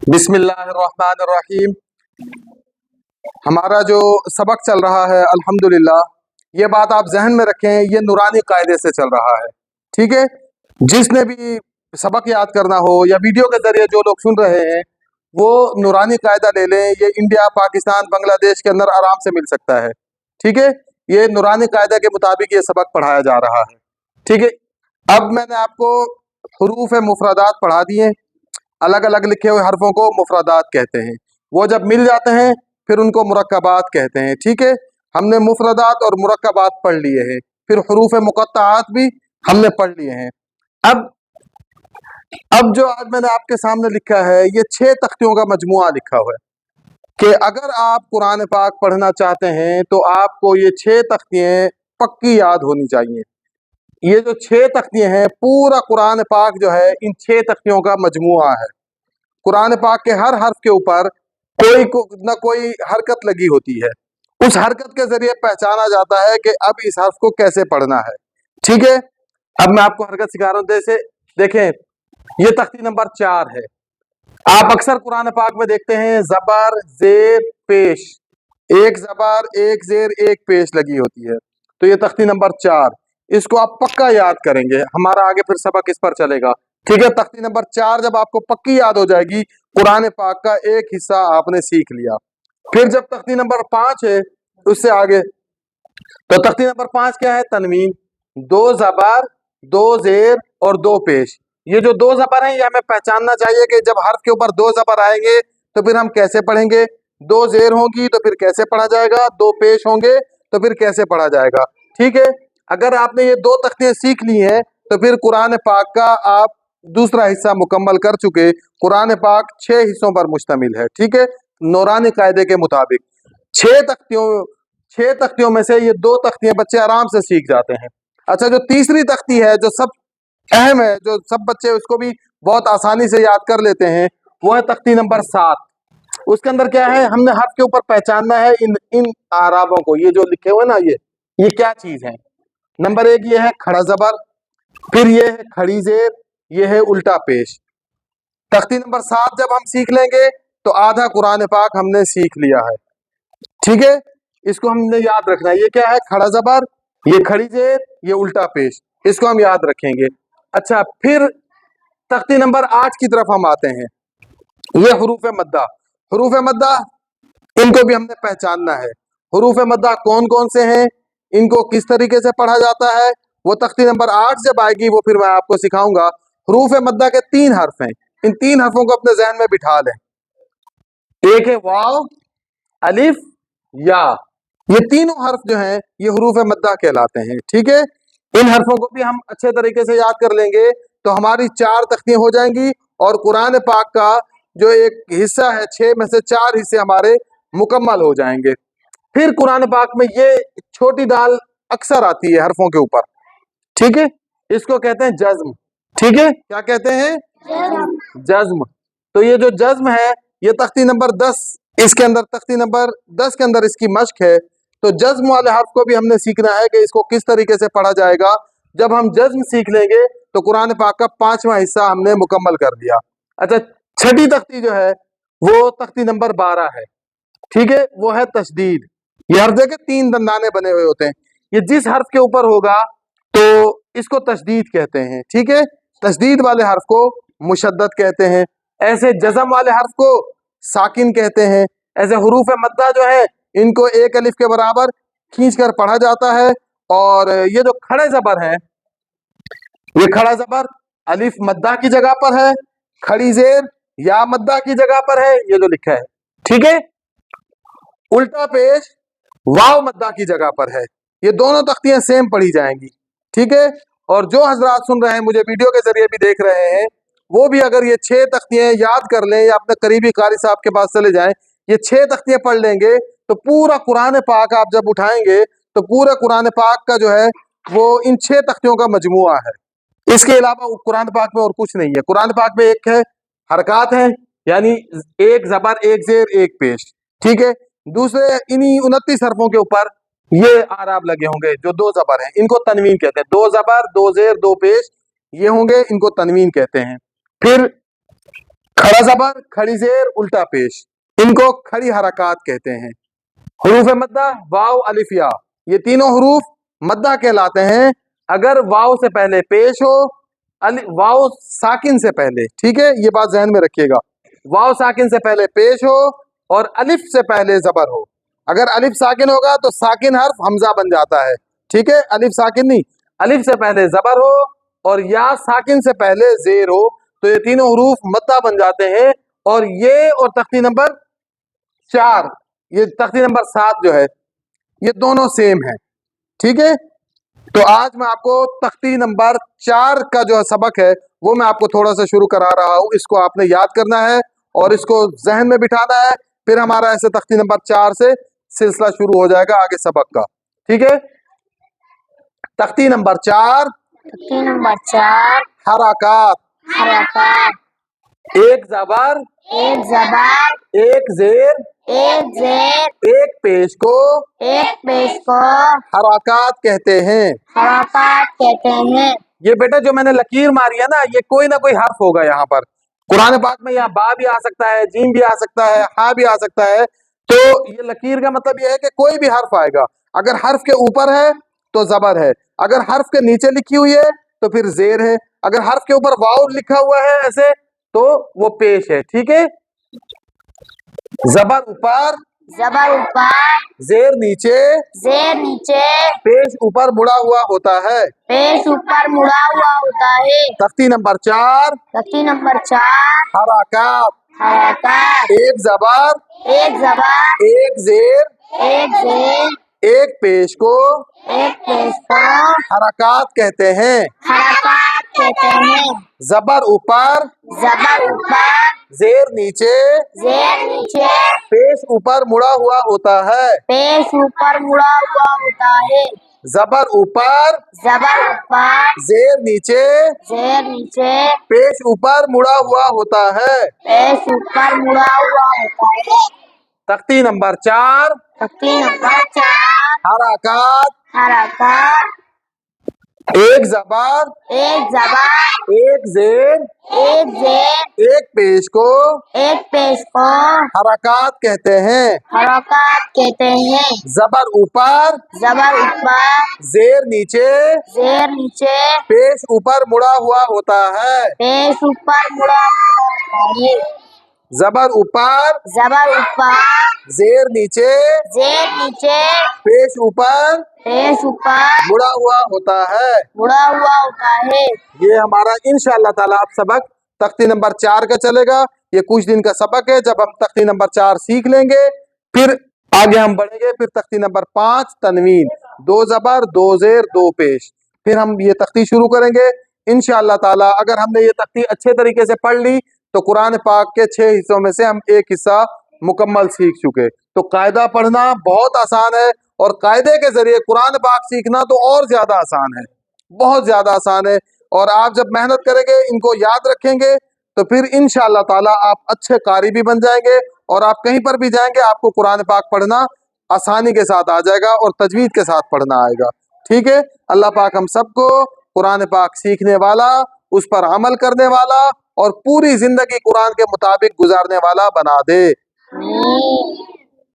बिस्मिल्लाहिर्रहमानिर्रहीम। हमारा जो सबक चल रहा है अल्हम्दुलिल्लाह, ये बात आप जहन में रखें, ये नूरानी कायदे से चल रहा है। ठीक है, जिसने भी सबक याद करना हो या वीडियो के जरिए जो लोग सुन रहे हैं वो नूरानी कायदा ले लें। ये इंडिया, पाकिस्तान, बांग्लादेश के अंदर आराम से मिल सकता है। ठीक है, ये नूरानी कायदा के मुताबिक ये सबक पढ़ाया जा रहा है। ठीक है, अब मैंने आपको हुरूफ मुफरदात पढ़ा दिए। अलग अलग लिखे हुए हरफों को मुफरदात कहते हैं। वो जब मिल जाते हैं फिर उनको मुरक्कबात कहते हैं। ठीक है, हमने मुफरदात और मुरक्कबात पढ़ लिए हैं, फिर हुरूफ मुक़त्तआत भी हमने पढ़ लिए हैं। अब जो आज मैंने आपके सामने लिखा है ये 6 तख्तियों का मजमुआ लिखा हुआ है कि अगर आप कुरान पाक पढ़ना चाहते हैं तो आपको ये 6 तख्तियाँ पक्की याद होनी चाहिए। ये जो 6 तख्तियाँ हैं, पूरा कुरान पाक जो है इन 6 तख्तियों का मजमुआ है। कुरान पाक के हर हर्फ के ऊपर न कोई हरकत लगी होती है। उस हरकत के जरिए पहचाना जाता है कि अब इस हर्फ को कैसे पढ़ना है। ठीक है, अब मैं आपको हरकत सिखा रहा हूँ। जैसे देखें, ये तख्ती नंबर 4 है। आप अक्सर कुरान पाक में देखते हैं जबर जेर पेश, एक जबर एक जेर एक पेश लगी होती है। तो ये तख्ती नंबर 4, इसको आप पक्का याद करेंगे, हमारा आगे फिर सबक इस पर चलेगा। ठीक है, तख्ती नंबर 4 जब आपको पक्की याद हो जाएगी, कुरान पाक का एक हिस्सा आपने सीख लिया। फिर जब तख्ती नंबर 5 है उससे आगे, तो तख्ती नंबर 5 क्या है? तनवीन, 2 जबर 2 जेर और 2 पेश। ये जो 2 जबर हैं ये हमें पहचानना चाहिए कि जब हर्फ के ऊपर 2 जबर आएंगे तो फिर हम कैसे पढ़ेंगे। 2 जेर होंगी तो फिर कैसे पढ़ा जाएगा, 2 पेश होंगे तो फिर कैसे पढ़ा जाएगा। ठीक है, अगर आपने ये 2 तख्तियां सीख ली हैं तो फिर कुरान पाक का आप दूसरा हिस्सा मुकम्मल कर चुके। कुरान पाक 6 हिस्सों पर मुश्तमिल है। ठीक है, नूरानी कायदे के मुताबिक 6 तख्तियों में से ये 2 तख्तियां बच्चे आराम से सीख जाते हैं। अच्छा, जो तीसरी तख्ती है जो सब अहम है, जो सब बच्चे उसको भी बहुत आसानी से याद कर लेते हैं, वो है तख्ती नंबर 7। उसके अंदर क्या है? हमने हर्फ के ऊपर पहचानना है इन इन आराबों को। ये जो लिखे हुए ना, ये क्या चीज है? नंबर 1 ये है खड़ा जबर, फिर ये है खड़ी जेर, ये है उल्टा पेश। तख्ती नंबर 7 जब हम सीख लेंगे तो आधा कुरान पाक हमने सीख लिया है। ठीक है, इसको हमने याद रखना है। ये क्या है? खड़ा जबर, ये खड़ी जेर, ये उल्टा पेश, इसको हम याद रखेंगे। अच्छा, फिर तख्ती नंबर 8 की तरफ हम आते हैं। ये हुरूफ मद्दा। हुरूफ मद्दा, इनको भी हमने पहचानना है। हुरूफ मद्दा कौन कौन से हैं, इनको किस तरीके से पढ़ा जाता है, वो तख्ती नंबर 8 जब आएगी वो फिर मैं आपको सिखाऊंगा। हुरूफ मद्दा के 3 हर्फ हैं, इन 3 हर्फों को अपने जहन में बिठा लें। एक है वाव, अलिफ, या। ये तीनों हर्फ जो हैं ये हुरूफ मद्दा कहलाते हैं। ठीक है, इन हर्फों को भी हम अच्छे तरीके से याद कर लेंगे तो हमारी 4 तख्तियां हो जाएंगी और कुरान पाक का जो एक हिस्सा है, 6 में से 4 हिस्से हमारे मुकम्मल हो जाएंगे। फिर कुरान पाक में ये छोटी दाल अक्सर आती है हरफों के ऊपर। ठीक है, इसको कहते हैं जज्म। ठीक है, क्या कहते हैं? जज्म। तो ये जो जज्म है ये तख्ती नंबर 10, इसके अंदर तख्ती नंबर 10 के अंदर इसकी मश्क है। तो जज्म वाले हर्फ को भी हमने सीखना है कि इसको किस तरीके से पढ़ा जाएगा। जब हम जज्म सीख लेंगे तो कुरान पाक का 5वां हिस्सा हमने मुकम्मल कर दिया। अच्छा, छठी तख्ती जो है वो तख्ती नंबर 12 है। ठीक है, वो है तशदीद। ये हर जगह 3 दंदाने बने हुए होते हैं। ये जिस हर्फ के ऊपर होगा तो इसको तशदीद कहते हैं। ठीक है, तशदीद वाले हर्फ को मुशद्दद कहते हैं। ऐसे जज़म वाले हर्फ को साकिन कहते हैं। ऐसे हुरूफ मद्दा जो है इनको एक अलिफ के बराबर खींच कर पढ़ा जाता है। और ये जो खड़े जबर है, ये खड़ा जबर अलिफ मद्दा की जगह पर है, खड़ी जेर या मद्दा की जगह पर है, ये जो लिखा है। ठीक है, उल्टा पेश वाव मद्दा की जगह पर है। ये दोनों तख्तियां सेम पढ़ी जाएंगी। ठीक है, और जो हजरात सुन रहे हैं, मुझे वीडियो के जरिए भी देख रहे हैं, वो भी अगर ये 6 तख्तियां याद कर लें या अपने करीबी कारी साहब के पास चले जाएं, ये 6 तख्तियां पढ़ लेंगे तो पूरा कुरान पाक आप जब उठाएंगे तो पूरे कुरान पाक का जो है वो इन 6 तख्तियों का मजमुआ है। इसके अलावा कुरान पाक में और कुछ नहीं है। कुरान पाक में एक है हरकत है, यानी एक जबर एक जेर एक पेश। ठीक है, दूसरे इन्हीं 29 हरफों के ऊपर ये आराब लगे होंगे जो 2 जबर हैं, इनको तनवीन कहते हैं। 2 जबर 2 जेर 2 पेश ये होंगे, इनको तनवीन कहते हैं। फिर खड़ा जबर, खड़ी जेर, उल्टा पेश, इनको खड़ी हरकत कहते हैं। हरूफ मद्दा वाव अलिफ या, ये तीनों हरूफ मद्दा कहलाते हैं अगर वाव से पहले पेश हो, वाव साकिन से पहले, ठीक है, ये बात जहन में रखिएगा, वाव साकिन से पहले पेश हो और अलिफ से पहले जबर हो। अगर अलिफ साकिन होगा तो साकिन हर्फ हमजा बन जाता है, ठीक है, अलिफ साकिन नहीं, अलिफ से पहले जबर हो और या साकिन से पहले जेर हो, तो ये तीनों हरूफ मद्दा बन जाते हैं। और ये और तख्ती नंबर 4, ये तख्ती नंबर 7 जो है, ये दोनों सेम है, ठीक है। तो आज मैं आपको तख्ती नंबर 4 का जो सबक है वो मैं आपको थोड़ा सा शुरू करा रहा हूं। इसको आपने याद करना है और इसको जहन में बिठाना है, फिर हमारा ऐसे तख्ती नंबर 4 से सिलसिला शुरू हो जाएगा आगे सबक का, ठीक है। तख्ती नंबर 4, तख्ती नंबर 4, हरकत, हरकत, एक जबर, एक जबर, एक जेर, एक जेर, एक पेश को एक पेश को हरकत कहते हैं। हरकत कहते हैं। ये बेटा जो मैंने लकीर मारी है ना, ये कोई ना कोई हर्फ होगा यहाँ पर। कुरान पाक में यहाँ बा भी आ सकता है, जीम भी आ सकता है, हा भी आ सकता है। तो ये लकीर का मतलब ये है कि कोई भी हर्फ आएगा, अगर हर्फ के ऊपर है तो जबर है, अगर हर्फ के नीचे लिखी हुई है तो फिर जेर है, अगर हर्फ के ऊपर वाव लिखा हुआ है ऐसे तो वो पेश है, ठीक है। जबर ऊपर, जबर ऊपर, जेर नीचे, जेर नीचे, पेश ऊपर मुड़ा हुआ होता है। पेश ऊपर मुड़ा हुआ होता है। तख्ती नंबर 4, तख्ती नंबर 4, हरकत, हरकत, एक जबर, एक जबर, एक जेर, एक जेर, एक पेश को एक पेश को हरकत कहते हैं। हरकत कहते हैं। जबर ऊपर, जबर ऊपर, जेर नीचे, जेर नीचे, पेश ऊपर मुड़ा हुआ होता है। पेश ऊपर मुड़ा हुआ होता है। जबर ऊपर, जबर ऊपर, जेर नीचे, जेर नीचे, पेश ऊपर मुड़ा हुआ होता है। पेश ऊपर मुड़ा हुआ होता है। तख्ती नंबर 4, तख्ती नंबर 4, हरकत, हरकत, एक जबर, एक जबर, एक जेर, एक जेर, एक पेश को एक पेश को हरकत कहते हैं। हरकत कहते हैं। जबर ऊपर, जबर ऊपर, जेर नीचे, जेर नीचे, पेश ऊपर मुड़ा हुआ होता है। पेश ऊपर मुड़ा हुआ होता है। जबर ऊपर, जबर ऊपर, जेर नीचे, जेर नीचे, पेश ऊपर पेश ऊपर मुड़ा हुआ होता है। मुड़ा हुआ होता है। ये हमारा इंशाअल्लाह ताला अब सबक तख्ती नंबर 4 का चलेगा। ये कुछ दिन का सबक है, जब हम तख्ती नंबर 4 सीख लेंगे फिर आगे हम बढ़ेंगे। फिर तख्ती नंबर 5 तनवीन, 2 जबर, 2 जेर, 2 पेश, फिर हम ये तख्ती शुरू करेंगे इंशाअल्लाह ताला। अगर हमने ये तख्ती अच्छे तरीके से पढ़ ली तो कुरान पाक के 6 हिस्सों में से हम एक हिस्सा मुकम्मल सीख चुके। तो कायदा पढ़ना बहुत आसान है और कायदे के जरिए कुरान पाक सीखना तो और ज्यादा आसान है, बहुत ज्यादा आसान है। और आप जब मेहनत करेंगे, इनको याद रखेंगे, तो फिर इंशाअल्लाह ताला आप अच्छे कारी भी बन जाएंगे और आप कहीं पर भी जाएंगे आपको कुरान पाक पढ़ना आसानी के साथ आ जाएगा और तजवीद के साथ पढ़ना आएगा, ठीक है। अल्लाह पाक हम सबको कुरान पाक सीखने वाला, उस पर अमल करने वाला और पूरी जिंदगी कुरान के मुताबिक गुजारने वाला बना दे। आमीन।